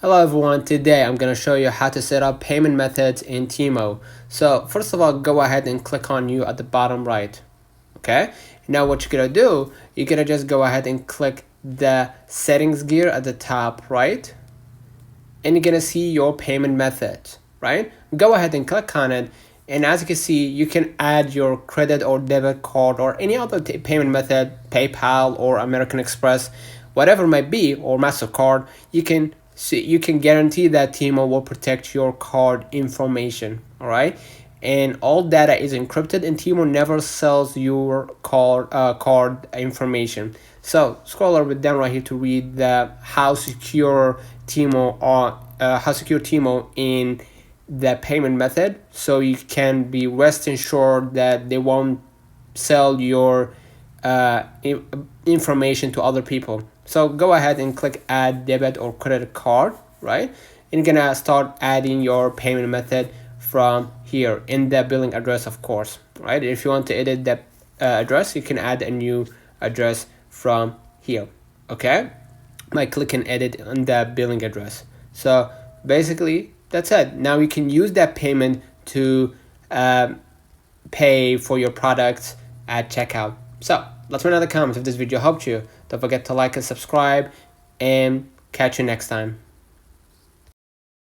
Hello everyone, today I'm going to show you how to set up payment methods in Temu. So first of all, go ahead and click on new at the bottom right. Okay, now what you're going to do, you're going to just go ahead and click the settings gear at the top right, and you're going to see your payment method, right? Go ahead and click on it, and as you can see, you can add your credit or debit card or any other payment method, PayPal or American Express, whatever it might be, or MasterCard. You can guarantee that Temu will protect your card information, all right? And all data is encrypted, and Temu never sells your card information. So scroll a little bit down right here to read the how secure Temu in the payment method, so you can be rest assured that they won't sell your information to other people. So go ahead and click add debit or credit card, right? And you're gonna start adding your payment method from here in the billing address, of course, right? If you want to edit the address, you can add a new address from here, okay, by clicking edit on the billing address. So basically that's it. Now you can use that payment to pay for your products at checkout. So let me know in the comments if this video helped you. Don't forget to like and subscribe, and catch you next time.